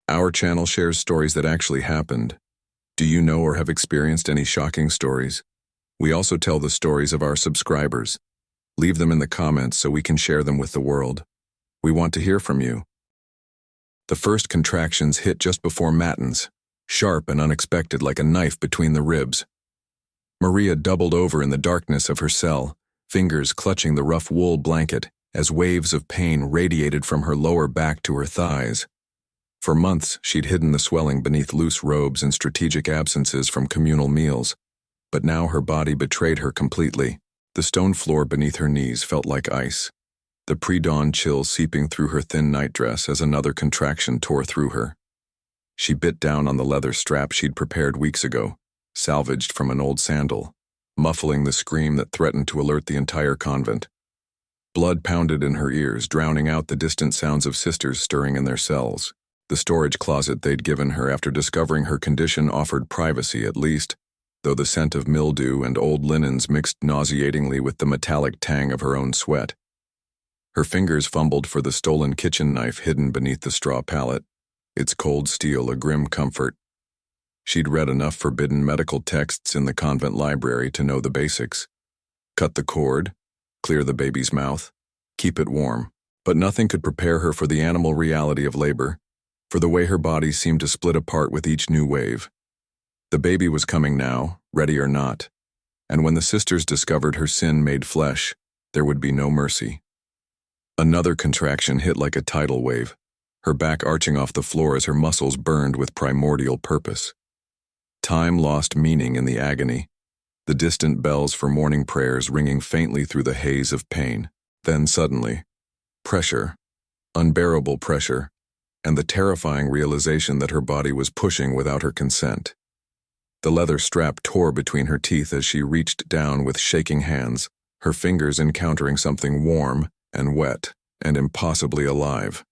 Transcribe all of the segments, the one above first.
Our channel shares stories that actually happened. Do you know or have experienced any shocking stories? We also tell the stories of our subscribers. Leave them in the comments so we can share them with the world. We want to hear from you. The first contractions hit just before matins, sharp and unexpected like a knife between the ribs. Maria doubled over in the darkness of her cell, fingers clutching the rough wool blanket as waves of pain radiated from her lower back to her thighs. For months, she'd hidden the swelling beneath loose robes and strategic absences from communal meals, but now her body betrayed her completely. The stone floor beneath her knees felt like ice, the pre-dawn chill seeping through her thin nightdress as another contraction tore through her. She bit down on the leather strap she'd prepared weeks ago, salvaged from an old sandal, muffling the scream that threatened to alert the entire convent. Blood pounded in her ears, drowning out the distant sounds of sisters stirring in their cells. The storage closet they'd given her after discovering her condition offered privacy at least, though the scent of mildew and old linens mixed nauseatingly with the metallic tang of her own sweat. Her fingers fumbled for the stolen kitchen knife hidden beneath the straw pallet, its cold steel a grim comfort. She'd read enough forbidden medical texts in the convent library to know the basics. Cut the cord, clear the baby's mouth, keep it warm. But nothing could prepare her for the animal reality of labor, for the way her body seemed to split apart with each new wave. The baby was coming now, ready or not, and when the sisters discovered her sin made flesh, there would be no mercy. Another contraction hit like a tidal wave, her back arching off the floor as her muscles burned with primordial purpose. Time lost meaning in the agony, the distant bells for morning prayers ringing faintly through the haze of pain. Then suddenly, pressure, unbearable pressure, and the terrifying realization that her body was pushing without her consent. The leather strap tore between her teeth as she reached down with shaking hands, her fingers encountering something warm and wet and impossibly alive.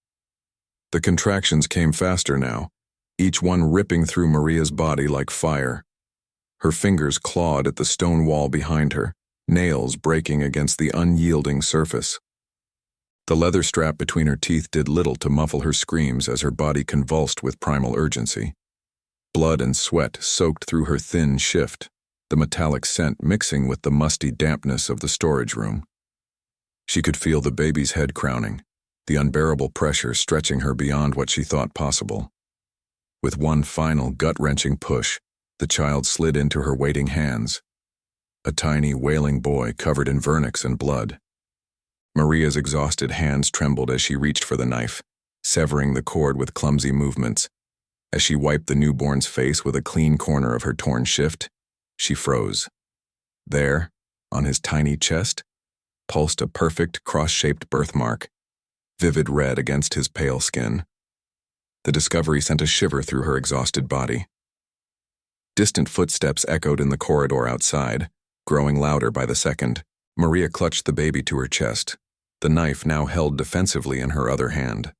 The contractions came faster now, each one ripping through Maria's body like fire. Her fingers clawed at the stone wall behind her, nails breaking against the unyielding surface. The leather strap between her teeth did little to muffle her screams as her body convulsed with primal urgency. Blood and sweat soaked through her thin shift, the metallic scent mixing with the musty dampness of the storage room. She could feel the baby's head crowning, the unbearable pressure stretching her beyond what she thought possible. With one final gut-wrenching push, the child slid into her waiting hands. A tiny, wailing boy covered in vernix and blood. Maria's exhausted hands trembled as she reached for the knife, severing the cord with clumsy movements. As she wiped the newborn's face with a clean corner of her torn shift, she froze. There, on his tiny chest, pulsed a perfect cross-shaped birthmark, vivid red against his pale skin. The discovery sent a shiver through her exhausted body. Distant footsteps echoed in the corridor outside, growing louder by the second. Maria clutched the baby to her chest, the knife now held defensively in her other hand.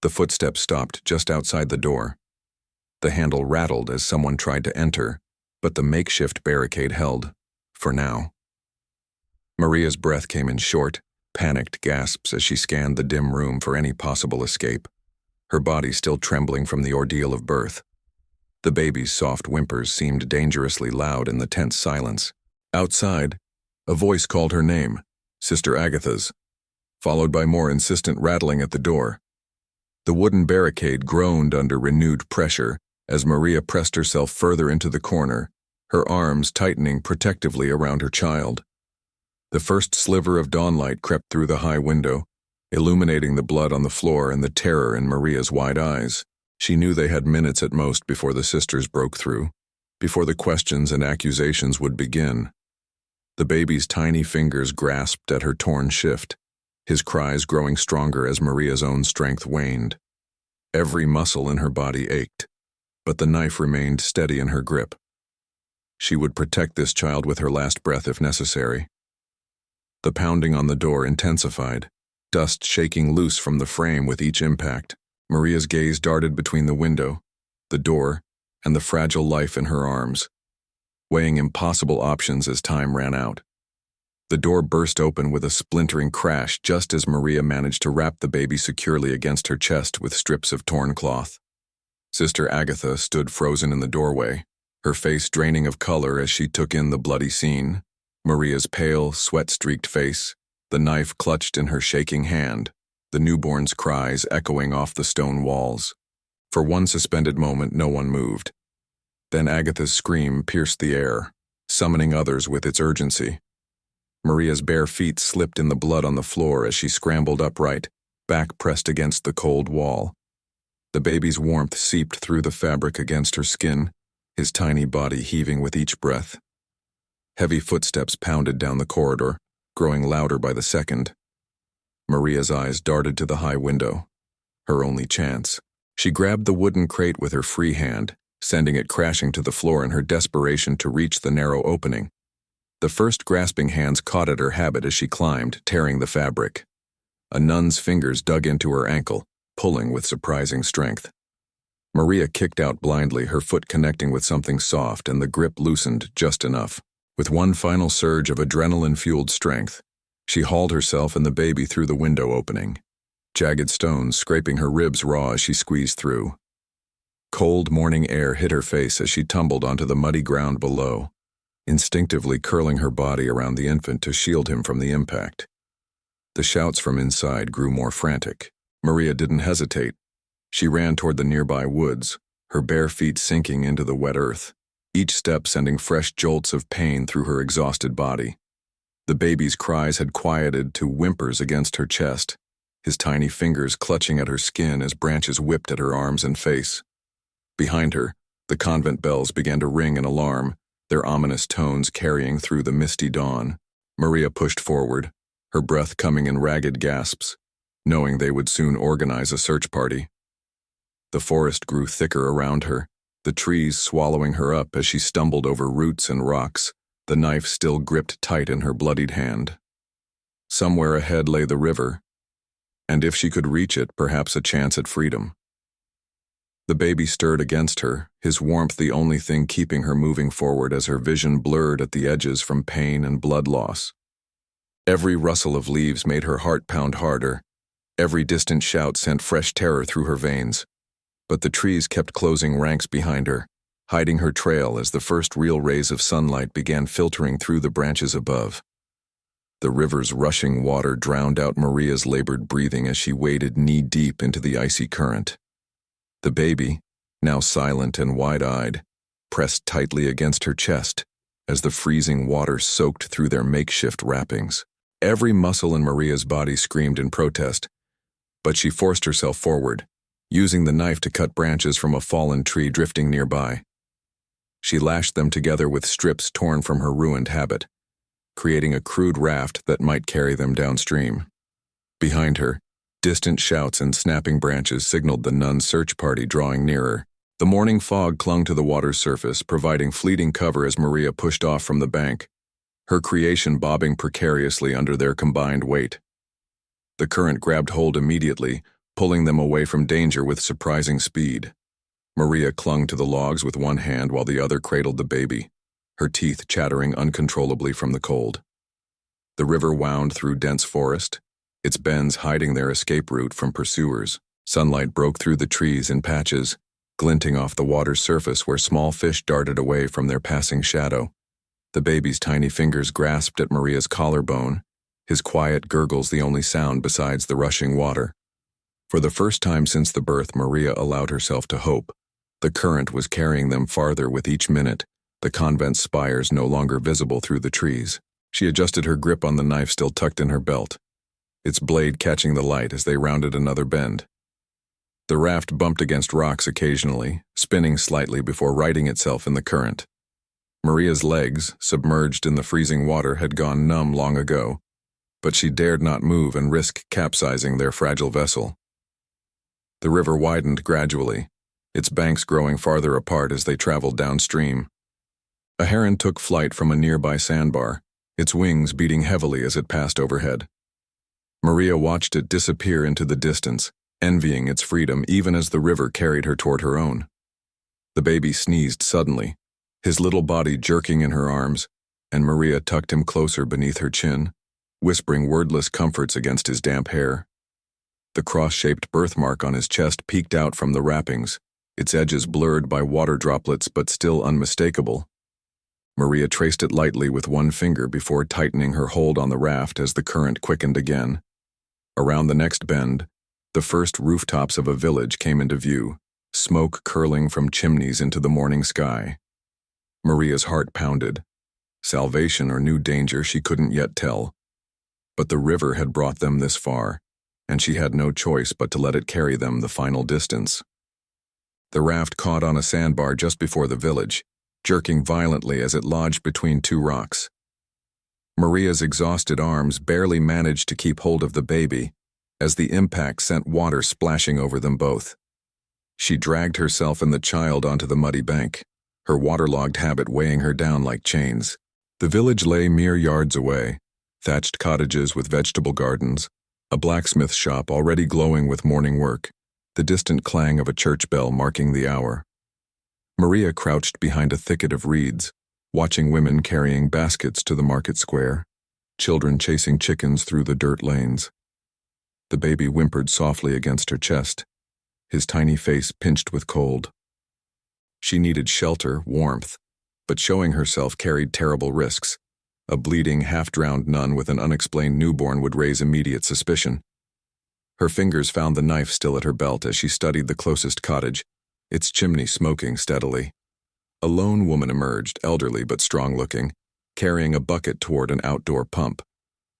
The footsteps stopped just outside the door. The handle rattled as someone tried to enter, but the makeshift barricade held, for now. Maria's breath came in short, panicked gasps as she scanned the dim room for any possible escape, her body still trembling from the ordeal of birth. The baby's soft whimpers seemed dangerously loud in the tense silence. Outside, a voice called her name, Sister Agatha's, followed by more insistent rattling at the door. The wooden barricade groaned under renewed pressure as Maria pressed herself further into the corner, her arms tightening protectively around her child. The first sliver of dawnlight crept through the high window, illuminating the blood on the floor and the terror in Maria's wide eyes. She knew they had minutes at most before the sisters broke through, before the questions and accusations would begin. The baby's tiny fingers grasped at her torn shift, his cries growing stronger as Maria's own strength waned. Every muscle in her body ached, but the knife remained steady in her grip. She would protect this child with her last breath if necessary. The pounding on the door intensified, dust shaking loose from the frame with each impact. Maria's gaze darted between the window, the door, and the fragile life in her arms, weighing impossible options as time ran out. The door burst open with a splintering crash just as Maria managed to wrap the baby securely against her chest with strips of torn cloth. Sister Agatha stood frozen in the doorway, her face draining of color as she took in the bloody scene. Maria's pale, sweat-streaked face, the knife clutched in her shaking hand, the newborn's cries echoing off the stone walls. For one suspended moment, no one moved. Then Agatha's scream pierced the air, summoning others with its urgency. Maria's bare feet slipped in the blood on the floor as she scrambled upright, back pressed against the cold wall. The baby's warmth seeped through the fabric against her skin, his tiny body heaving with each breath. Heavy footsteps pounded down the corridor, growing louder by the second. Maria's eyes darted to the high window. Her only chance. She grabbed the wooden crate with her free hand, sending it crashing to the floor in her desperation to reach the narrow opening. The first grasping hands caught at her habit as she climbed, tearing the fabric. A nun's fingers dug into her ankle, pulling with surprising strength. Maria kicked out blindly, her foot connecting with something soft, and the grip loosened just enough. With one final surge of adrenaline-fueled strength, she hauled herself and the baby through the window opening, jagged stones scraping her ribs raw as she squeezed through. Cold morning air hit her face as she tumbled onto the muddy ground below, instinctively curling her body around the infant to shield him from the impact. The shouts from inside grew more frantic. Maria didn't hesitate. She ran toward the nearby woods, her bare feet sinking into the wet earth, each step sending fresh jolts of pain through her exhausted body. The baby's cries had quieted to whimpers against her chest, his tiny fingers clutching at her skin as branches whipped at her arms and face. Behind her, the convent bells began to ring an alarm, their ominous tones carrying through the misty dawn. Maria pushed forward, her breath coming in ragged gasps, knowing they would soon organize a search party. The forest grew thicker around her, the trees swallowing her up as she stumbled over roots and rocks, the knife still gripped tight in her bloodied hand. Somewhere ahead lay the river, and if she could reach it, perhaps a chance at freedom. The baby stirred against her, his warmth the only thing keeping her moving forward as her vision blurred at the edges from pain and blood loss. Every rustle of leaves made her heart pound harder. Every distant shout sent fresh terror through her veins. But the trees kept closing ranks behind her, hiding her trail as the first real rays of sunlight began filtering through the branches above. The river's rushing water drowned out Maria's labored breathing as she waded knee-deep into the icy current. The baby, now silent and wide-eyed, pressed tightly against her chest as the freezing water soaked through their makeshift wrappings. Every muscle in Maria's body screamed in protest, but she forced herself forward, using the knife to cut branches from a fallen tree drifting nearby. She lashed them together with strips torn from her ruined habit, creating a crude raft that might carry them downstream. Behind her, distant shouts and snapping branches signaled the nun search party drawing nearer. The morning fog clung to the water's surface, providing fleeting cover as Maria pushed off from the bank, her creation bobbing precariously under their combined weight. The current grabbed hold immediately, pulling them away from danger with surprising speed. Maria clung to the logs with one hand while the other cradled the baby, her teeth chattering uncontrollably from the cold. The river wound through dense forest, its bends hiding their escape route from pursuers. Sunlight broke through the trees in patches, glinting off the water's surface where small fish darted away from their passing shadow. The baby's tiny fingers grasped at Maria's collarbone, his quiet gurgles the only sound besides the rushing water. For the first time since the birth, Maria allowed herself to hope. The current was carrying them farther with each minute, the convent's spires no longer visible through the trees. She adjusted her grip on the knife still tucked in her belt, its blade catching the light as they rounded another bend. The raft bumped against rocks occasionally, spinning slightly before righting itself in the current. Maria's legs, submerged in the freezing water, had gone numb long ago, but she dared not move and risk capsizing their fragile vessel. The river widened gradually, its banks growing farther apart as they traveled downstream. A heron took flight from a nearby sandbar, its wings beating heavily as it passed overhead. Maria watched it disappear into the distance, envying its freedom even as the river carried her toward her own. The baby sneezed suddenly, his little body jerking in her arms, and Maria tucked him closer beneath her chin, whispering wordless comforts against his damp hair. The cross-shaped birthmark on his chest peeked out from the wrappings, its edges blurred by water droplets but still unmistakable. Maria traced it lightly with one finger before tightening her hold on the raft as the current quickened again. Around the next bend, the first rooftops of a village came into view, smoke curling from chimneys into the morning sky. Maria's heart pounded. Salvation or new danger she couldn't yet tell. But the river had brought them this far, and she had no choice but to let it carry them the final distance. The raft caught on a sandbar just before the village, jerking violently as it lodged between two rocks. Maria's exhausted arms barely managed to keep hold of the baby, as the impact sent water splashing over them both. She dragged herself and the child onto the muddy bank, her waterlogged habit weighing her down like chains. The village lay mere yards away, thatched cottages with vegetable gardens, a blacksmith shop already glowing with morning work, the distant clang of a church bell marking the hour. Maria crouched behind a thicket of reeds, watching women carrying baskets to the market square, children chasing chickens through the dirt lanes. The baby whimpered softly against her chest, his tiny face pinched with cold. She needed shelter, warmth, but showing herself carried terrible risks. A bleeding, half-drowned nun with an unexplained newborn would raise immediate suspicion. Her fingers found the knife still at her belt as she studied the closest cottage, its chimney smoking steadily. A lone woman emerged, elderly but strong-looking, carrying a bucket toward an outdoor pump.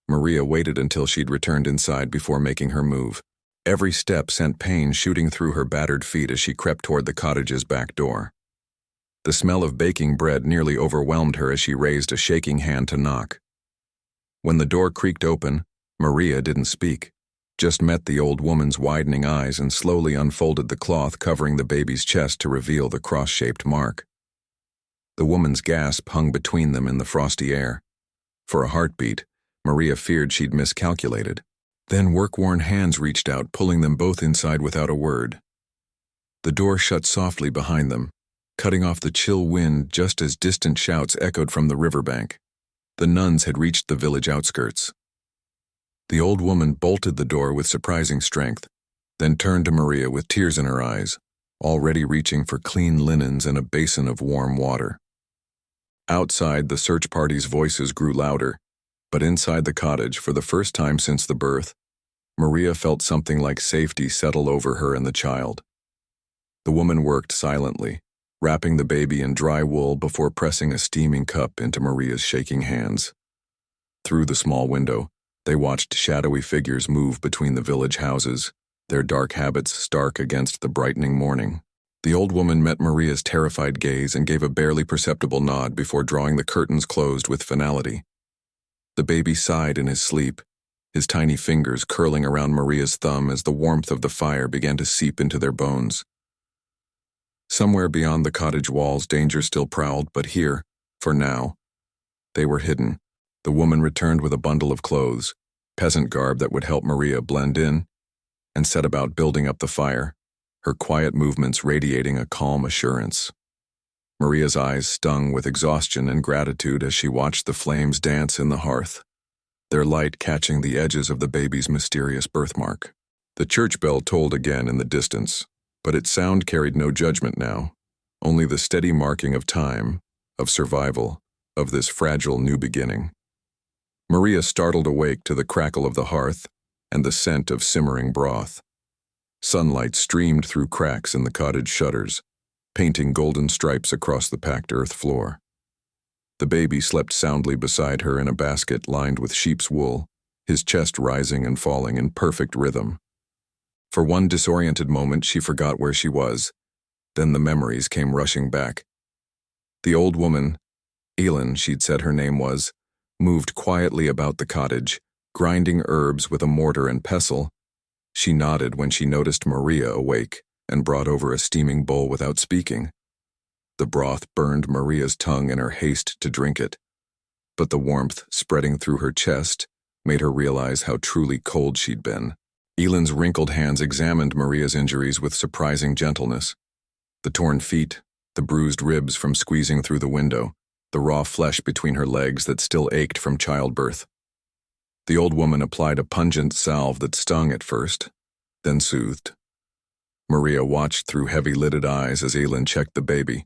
Maria waited until she'd returned inside before making her move. Every step sent pain shooting through her battered feet as she crept toward the cottage's back door. The smell of baking bread nearly overwhelmed her as she raised a shaking hand to knock. When the door creaked open, Maria didn't speak, just met the old woman's widening eyes and slowly unfolded the cloth covering the baby's chest to reveal the cross-shaped mark. The woman's gasp hung between them in the frosty air. For a heartbeat, Maria feared she'd miscalculated. Then work-worn hands reached out, pulling them both inside without a word. The door shut softly behind them, cutting off the chill wind just as distant shouts echoed from the riverbank. The nuns had reached the village outskirts. The old woman bolted the door with surprising strength, then turned to Maria with tears in her eyes, already reaching for clean linens and a basin of warm water. Outside, the search party's voices grew louder, but inside the cottage, for the first time since the birth, Maria felt something like safety settle over her and the child. The woman worked silently, wrapping the baby in dry wool before pressing a steaming cup into Maria's shaking hands. Through the small window, they watched shadowy figures move between the village houses, their dark habits stark against the brightening morning. The old woman met Maria's terrified gaze and gave a barely perceptible nod before drawing the curtains closed with finality. The baby sighed in his sleep, his tiny fingers curling around Maria's thumb as the warmth of the fire began to seep into their bones. Somewhere beyond the cottage walls, danger still prowled, but here, for now, they were hidden. The woman returned with a bundle of clothes, peasant garb that would help Maria blend in, and set about building up the fire, her quiet movements radiating a calm assurance. Maria's eyes stung with exhaustion and gratitude as she watched the flames dance in the hearth, their light catching the edges of the baby's mysterious birthmark. The church bell tolled again in the distance, but its sound carried no judgment now, only the steady marking of time, of survival, of this fragile new beginning. Maria startled awake to the crackle of the hearth and the scent of simmering broth. Sunlight streamed through cracks in the cottage shutters, painting golden stripes across the packed earth floor. The baby slept soundly beside her in a basket lined with sheep's wool, his chest rising and falling in perfect rhythm. For one disoriented moment, she forgot where she was. Then the memories came rushing back. The old woman, Elin, she'd said her name was, moved quietly about the cottage, grinding herbs with a mortar and pestle. She nodded when she noticed Maria awake and brought over a steaming bowl without speaking. The broth burned Maria's tongue in her haste to drink it, but the warmth spreading through her chest made her realize how truly cold she'd been. Elin's wrinkled hands examined Maria's injuries with surprising gentleness. The torn feet, the bruised ribs from squeezing through the window, the raw flesh between her legs that still ached from childbirth. The old woman applied a pungent salve that stung at first, then soothed. Maria watched through heavy-lidded eyes as Elin checked the baby,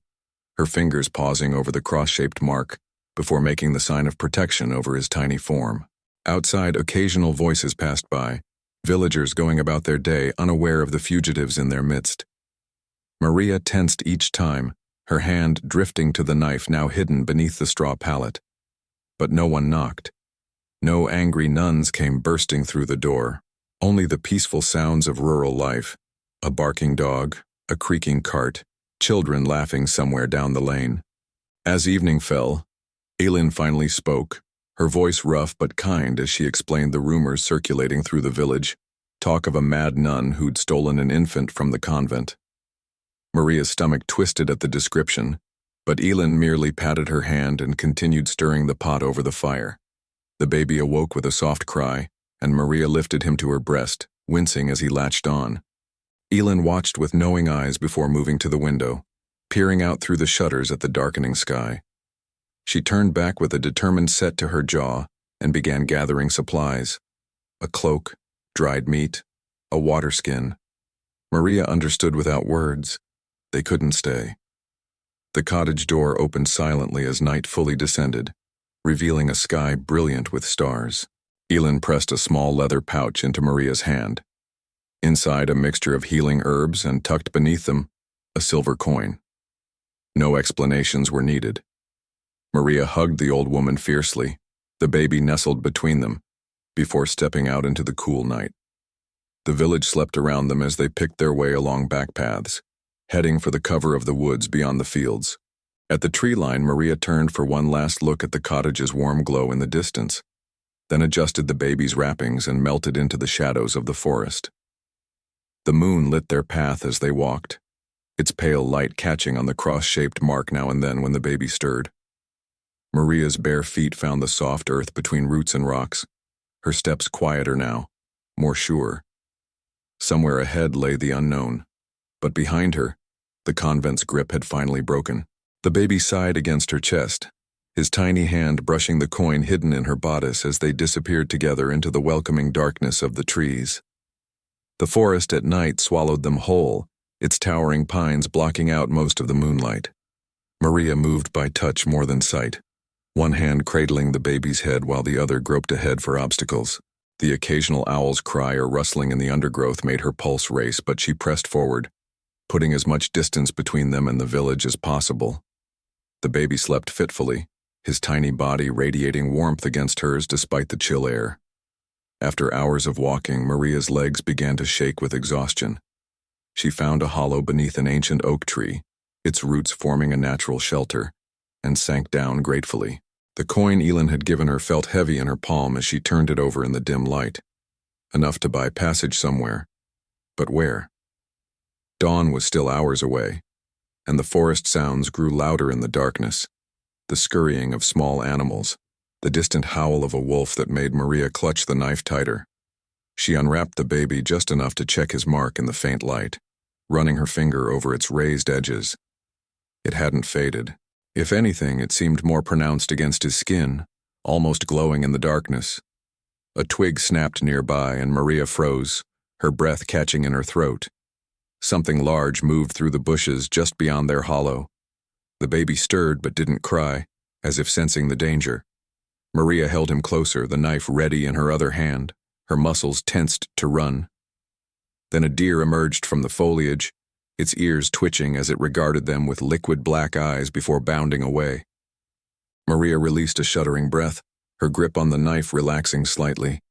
her fingers pausing over the cross-shaped mark before making the sign of protection over his tiny form. Outside, occasional voices passed by, villagers going about their day unaware of the fugitives in their midst. Maria tensed each time, her hand drifting to the knife now hidden beneath the straw pallet. But no one knocked. No angry nuns came bursting through the door, only the peaceful sounds of rural life, a barking dog, a creaking cart, children laughing somewhere down the lane. As evening fell, Elin finally spoke, her voice rough but kind as she explained the rumors circulating through the village, talk of a mad nun who'd stolen an infant from the convent. Maria's stomach twisted at the description, but Elin merely patted her hand and continued stirring the pot over the fire. The baby awoke with a soft cry, and Maria lifted him to her breast, wincing as he latched on. Elin watched with knowing eyes before moving to the window, peering out through the shutters at the darkening sky. She turned back with a determined set to her jaw and began gathering supplies. A cloak, dried meat, a water skin. Maria understood without words. They couldn't stay. The cottage door opened silently as night fully descended, revealing a sky brilliant with stars. Elin pressed a small leather pouch into Maria's hand. Inside, a mixture of healing herbs and tucked beneath them, a silver coin. No explanations were needed. Maria hugged the old woman fiercely, the baby nestled between them, before stepping out into the cool night. The village slept around them as they picked their way along back paths, heading for the cover of the woods beyond the fields. At the tree line, Maria turned for one last look at the cottage's warm glow in the distance, then adjusted the baby's wrappings and melted into the shadows of the forest. The moon lit their path as they walked, its pale light catching on the cross-shaped mark now and then when the baby stirred. Maria's bare feet found the soft earth between roots and rocks, her steps quieter now, more sure. Somewhere ahead lay the unknown, but behind her, the convent's grip had finally broken. The baby sighed against her chest, his tiny hand brushing the coin hidden in her bodice as they disappeared together into the welcoming darkness of the trees. The forest at night swallowed them whole, its towering pines blocking out most of the moonlight. Maria moved by touch more than sight, one hand cradling the baby's head while the other groped ahead for obstacles. The occasional owl's cry or rustling in the undergrowth made her pulse race, but she pressed forward, putting as much distance between them and the village as possible. The baby slept fitfully, his tiny body radiating warmth against hers despite the chill air. After hours of walking, Maria's legs began to shake with exhaustion. She found a hollow beneath an ancient oak tree, its roots forming a natural shelter, and sank down gratefully. The coin Elin had given her felt heavy in her palm as she turned it over in the dim light. Enough to buy passage somewhere. But where? Dawn was still hours away, and the forest sounds grew louder in the darkness. The scurrying of small animals, the distant howl of a wolf that made Maria clutch the knife tighter. She unwrapped the baby just enough to check his mark in the faint light, running her finger over its raised edges. It hadn't faded. If anything, it seemed more pronounced against his skin, almost glowing in the darkness. A twig snapped nearby and Maria froze, her breath catching in her throat. Something large moved through the bushes just beyond their hollow. The baby stirred but didn't cry, as if sensing the danger. Maria held him closer, the knife ready in her other hand, her muscles tensed to run. Then a deer emerged from the foliage, its ears twitching as it regarded them with liquid black eyes before bounding away. Maria released a shuddering breath, her grip on the knife relaxing slightly.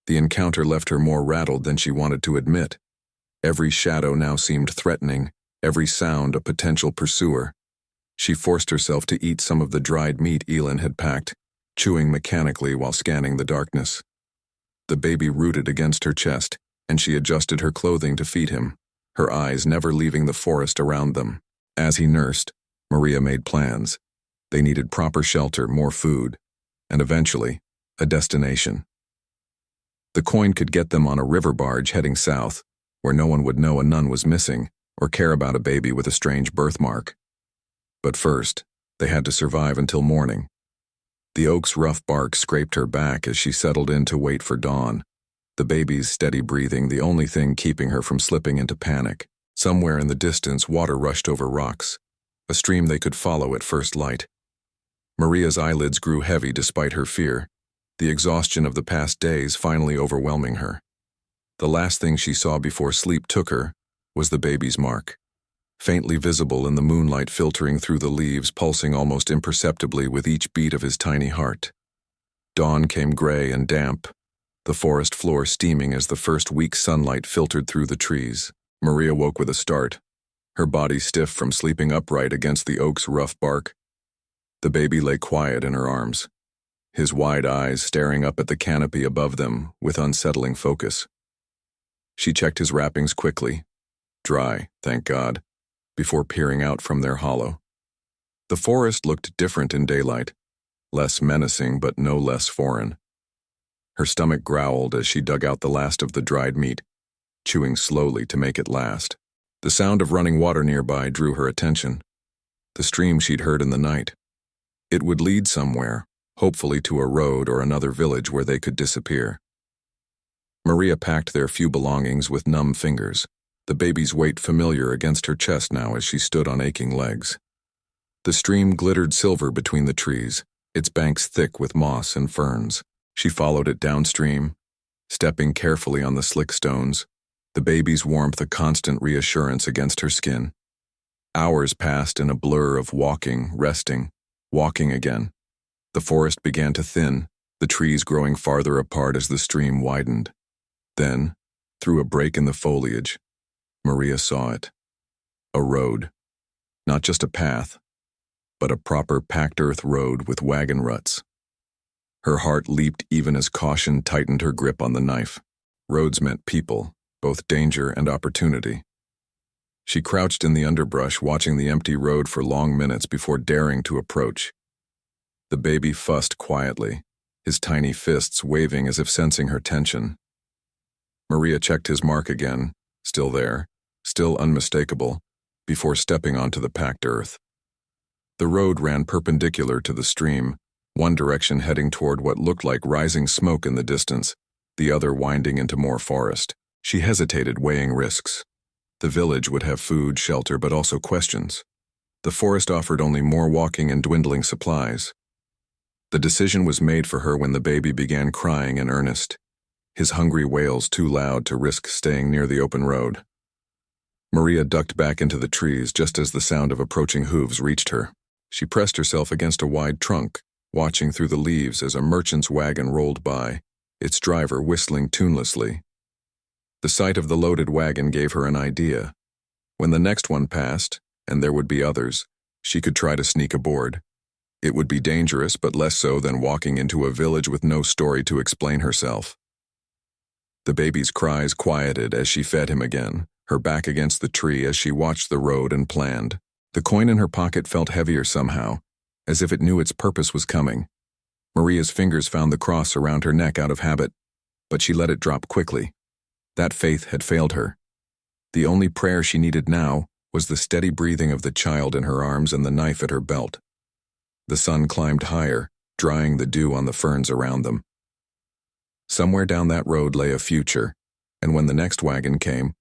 The encounter left her more rattled than she wanted to admit. Every shadow now seemed threatening, every sound a potential pursuer. She forced herself to eat some of the dried meat Elin had packed, chewing mechanically while scanning the darkness. The baby rooted against her chest, and she adjusted her clothing to feed him, her eyes never leaving the forest around them. As he nursed, Maria made plans. They needed proper shelter, more food, and eventually, a destination. The coin could get them on a river barge heading south, where no one would know a nun was missing or care about a baby with a strange birthmark. But first, They had to survive until morning. The oak's rough bark scraped her back as she settled in to wait for dawn, the baby's steady breathing the only thing keeping her from slipping into panic. Somewhere in the distance, water rushed over rocks, a stream they could follow at first light. Maria's eyelids grew heavy despite her fear, the exhaustion of the past days finally overwhelming her. The last thing she saw before sleep took her was the baby's mark, faintly visible in the moonlight filtering through the leaves, pulsing almost imperceptibly with each beat of his tiny heart. Dawn came gray and damp, the forest floor steaming as the first weak sunlight filtered through the trees. Maria woke with a start, her body stiff from sleeping upright against the oak's rough bark. The baby lay quiet in her arms, his wide eyes staring up at the canopy above them with unsettling focus. She checked his wrappings quickly, dry, thank God, before peering out from their hollow. The forest looked different in daylight, less menacing but no less foreign. Her stomach growled as she dug out the last of the dried meat, chewing slowly to make it last. The sound of running water nearby drew her attention, the stream she'd heard in the night. It would lead somewhere, hopefully to a road or another village where they could disappear. Maria packed their few belongings with numb fingers, the baby's weight familiar against her chest now as she stood on aching legs. The stream glittered silver between the trees, its banks thick with moss and ferns. She followed it downstream, stepping carefully on the slick stones, the baby's warmth a constant reassurance against her skin. Hours passed in a blur of walking, resting, walking again. The forest began to thin, the trees growing farther apart as the stream widened. Then, through a break in the foliage, Maria saw it. A road. Not just a path, but a proper packed earth road with wagon ruts. Her heart leaped even as caution tightened her grip on the knife. Roads meant people, both danger and opportunity. She crouched in the underbrush, watching the empty road for long minutes before daring to approach. The baby fussed quietly, his tiny fists waving as if sensing her tension. Maria checked his mark again, still there, still unmistakable, before stepping onto the packed earth. The road ran perpendicular to the stream, one direction heading toward what looked like rising smoke in the distance, the other winding into more forest. She hesitated, weighing risks. The village would have food, shelter, but also questions. The forest offered only more walking and dwindling supplies. The decision was made for her when the baby began crying in earnest, his hungry wails too loud to risk staying near the open road. Maria ducked back into the trees just as the sound of approaching hooves reached her. She pressed herself against a wide trunk, watching through the leaves as a merchant's wagon rolled by, its driver whistling tunelessly. The sight of the loaded wagon gave her an idea. When the next one passed, and there would be others, she could try to sneak aboard. It would be dangerous, but less so than walking into a village with no story to explain herself. The baby's cries quieted as she fed him again, her back against the tree as she watched the road and planned. The coin in her pocket felt heavier somehow, as if it knew its purpose was coming. Maria's fingers found the cross around her neck out of habit, but she let it drop quickly. That faith had failed her. The only prayer she needed now was the steady breathing of the child in her arms and the knife at her belt. The sun climbed higher, drying the dew on the ferns around them. Somewhere down that road lay a future, and when the next wagon came,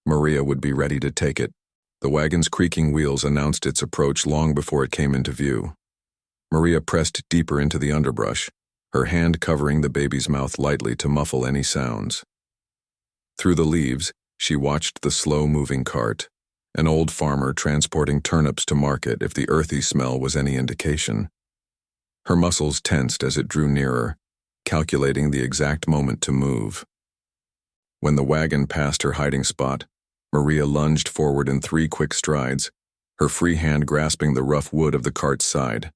Maria would be ready to take it. The wagon's creaking wheels announced its approach long before it came into view. Maria pressed deeper into the underbrush, her hand covering the baby's mouth lightly to muffle any sounds. Through the leaves, she watched the slow-moving cart, an old farmer transporting turnips to market if the earthy smell was any indication. Her muscles tensed as it drew nearer, calculating the exact moment to move. When the wagon passed her hiding spot, Maria lunged forward in 3 quick strides, her free hand grasping the rough wood of the cart's side.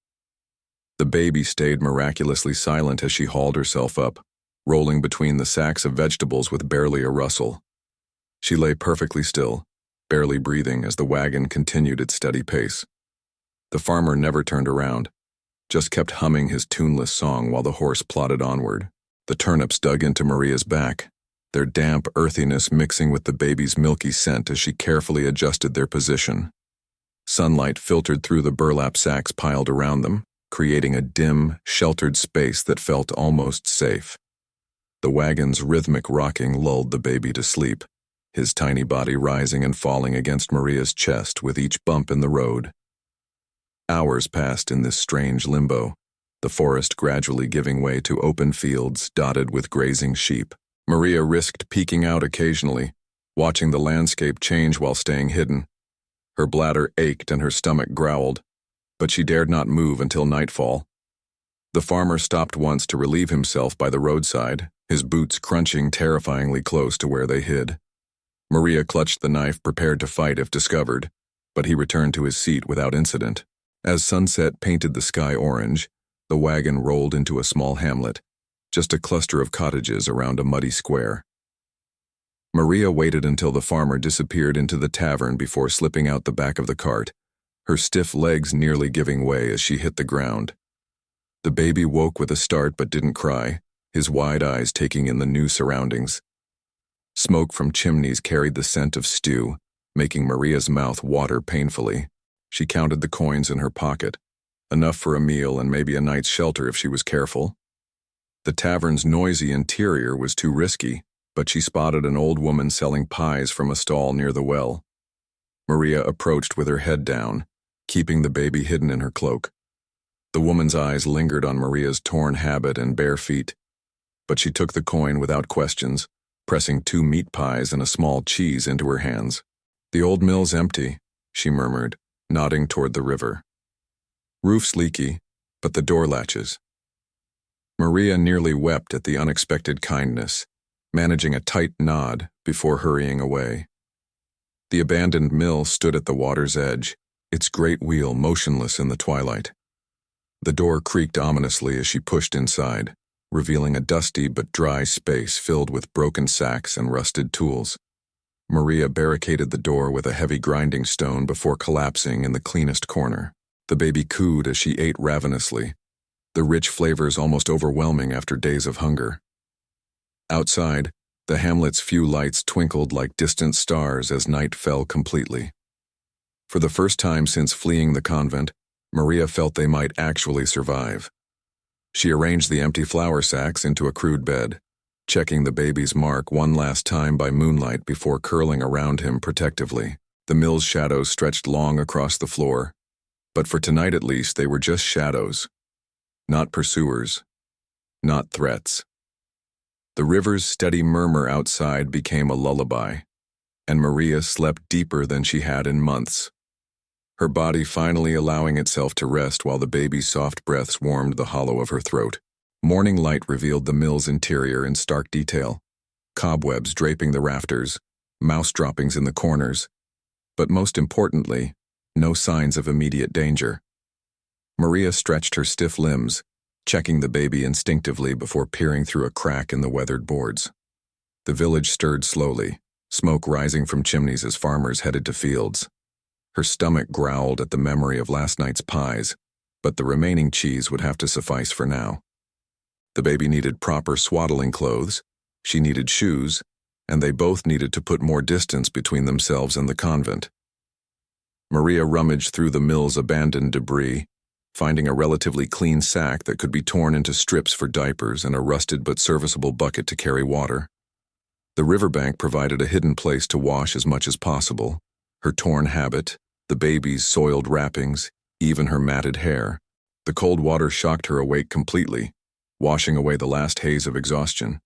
The baby stayed miraculously silent as she hauled herself up, rolling between the sacks of vegetables with barely a rustle. She lay perfectly still, barely breathing as the wagon continued its steady pace. The farmer never turned around, just kept humming his tuneless song while the horse plodded onward. The turnips dug into Maria's back, their damp earthiness mixing with the baby's milky scent as she carefully adjusted their position. Sunlight filtered through the burlap sacks piled around them, creating a dim, sheltered space that felt almost safe. The wagon's rhythmic rocking lulled the baby to sleep, his tiny body rising and falling against Maria's chest with each bump in the road. Hours passed in this strange limbo, the forest gradually giving way to open fields dotted with grazing sheep. Maria risked peeking out occasionally, watching the landscape change while staying hidden. Her bladder ached and her stomach growled, but she dared not move until nightfall. The farmer stopped once to relieve himself by the roadside, his boots crunching terrifyingly close to where they hid. Maria clutched the knife, prepared to fight if discovered, but he returned to his seat without incident. As sunset painted the sky orange, the wagon rolled into a small hamlet, just a cluster of cottages around a muddy square. Maria waited until the farmer disappeared into the tavern before slipping out the back of the cart, her stiff legs nearly giving way as she hit the ground. The baby woke with a start but didn't cry, his wide eyes taking in the new surroundings. Smoke from chimneys carried the scent of stew, making Maria's mouth water painfully. She counted the coins in her pocket, enough for a meal and maybe a night's shelter if she was careful. The tavern's noisy interior was too risky, but she spotted an old woman selling pies from a stall near the well. Maria approached with her head down, keeping the baby hidden in her cloak. The woman's eyes lingered on Maria's torn habit and bare feet, but she took the coin without questions, pressing 2 meat pies and a small cheese into her hands. "The old mill's empty," she murmured, nodding toward the river. "Roof's leaky, but the door latches." Maria nearly wept at the unexpected kindness, managing a tight nod before hurrying away. The abandoned mill stood at the water's edge, its great wheel motionless in the twilight. The door creaked ominously as she pushed inside, revealing a dusty but dry space filled with broken sacks and rusted tools. Maria barricaded the door with a heavy grinding stone before collapsing in the cleanest corner. The baby cooed as she ate ravenously, the rich flavors almost overwhelming after days of hunger. Outside, the hamlet's few lights twinkled like distant stars as night fell completely. For the first time since fleeing the convent, Maria felt they might actually survive. She arranged the empty flour sacks into a crude bed, checking the baby's mark one last time by moonlight before curling around him protectively. The mill's shadows stretched long across the floor, but for tonight at least they were just shadows, not pursuers, not threats. The river's steady murmur outside became a lullaby, and Maria slept deeper than she had in months, her body finally allowing itself to rest while the baby's soft breaths warmed the hollow of her throat. Morning light revealed the mill's interior in stark detail, cobwebs draping the rafters, mouse droppings in the corners, but most importantly, no signs of immediate danger. Maria stretched her stiff limbs, checking the baby instinctively before peering through a crack in the weathered boards. The village stirred slowly, smoke rising from chimneys as farmers headed to fields. Her stomach growled at the memory of last night's pies, but the remaining cheese would have to suffice for now. The baby needed proper swaddling clothes, she needed shoes, and they both needed to put more distance between themselves and the convent. Maria rummaged through the mill's abandoned debris, finding a relatively clean sack that could be torn into strips for diapers and a rusted but serviceable bucket to carry water. The riverbank provided a hidden place to wash as much as possible, her torn habit, the baby's soiled wrappings, even her matted hair. The cold water shocked her awake completely, washing away the last haze of exhaustion.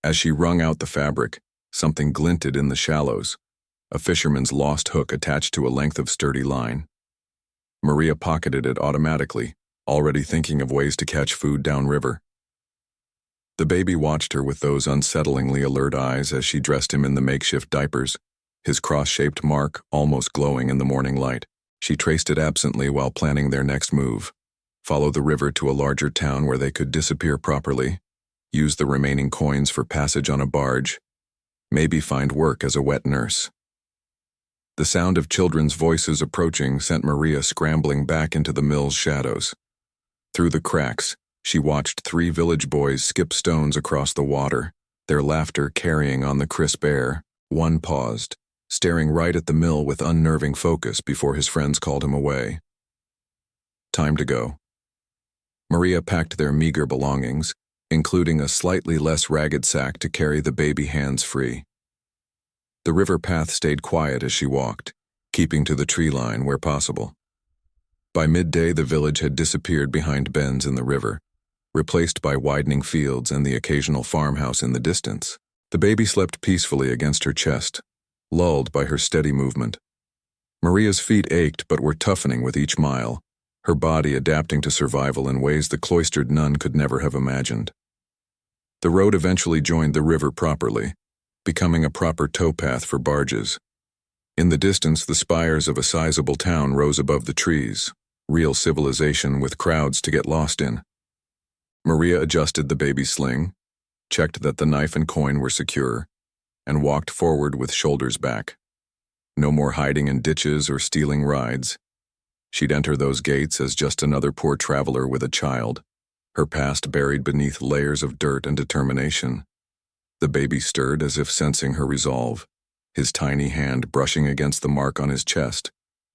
As she wrung out the fabric, something glinted in the shallows, a fisherman's lost hook attached to a length of sturdy line. Maria pocketed it automatically, already thinking of ways to catch food downriver. The baby watched her with those unsettlingly alert eyes as she dressed him in the makeshift diapers, his cross-shaped mark almost glowing in the morning light. She traced it absently while planning their next move: follow the river to a larger town where they could disappear properly, use the remaining coins for passage on a barge, maybe find work as a wet nurse. The sound of children's voices approaching sent Maria scrambling back into the mill's shadows. Through the cracks, she watched 3 village boys skip stones across the water, their laughter carrying on the crisp air. One paused, staring right at the mill with unnerving focus before his friends called him away. Time to go. Maria packed their meager belongings, including a slightly less ragged sack to carry the baby hands-free. The river path stayed quiet as she walked, keeping to the tree line where possible. By midday, the village had disappeared behind bends in the river, replaced by widening fields and the occasional farmhouse in the distance. The baby slept peacefully against her chest, lulled by her steady movement. Maria's feet ached but were toughening with each mile, her body adapting to survival in ways the cloistered nun could never have imagined. The road eventually joined the river properly, becoming a proper towpath for barges. In the distance, the spires of a sizable town rose above the trees, real civilization with crowds to get lost in. Maria adjusted the baby's sling, checked that the knife and coin were secure, and walked forward with shoulders back. No more hiding in ditches or stealing rides. She'd enter those gates as just another poor traveler with a child, her past buried beneath layers of dirt and determination. The baby stirred as if sensing her resolve, his tiny hand brushing against the mark on his chest.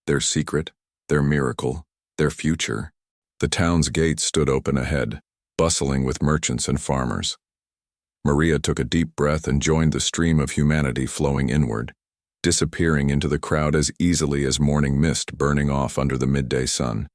Their secret, their miracle, their future. The town's gates stood open ahead, bustling with merchants and farmers. Maria took a deep breath and joined the stream of humanity flowing inward, disappearing into the crowd as easily as morning mist burning off under the midday sun.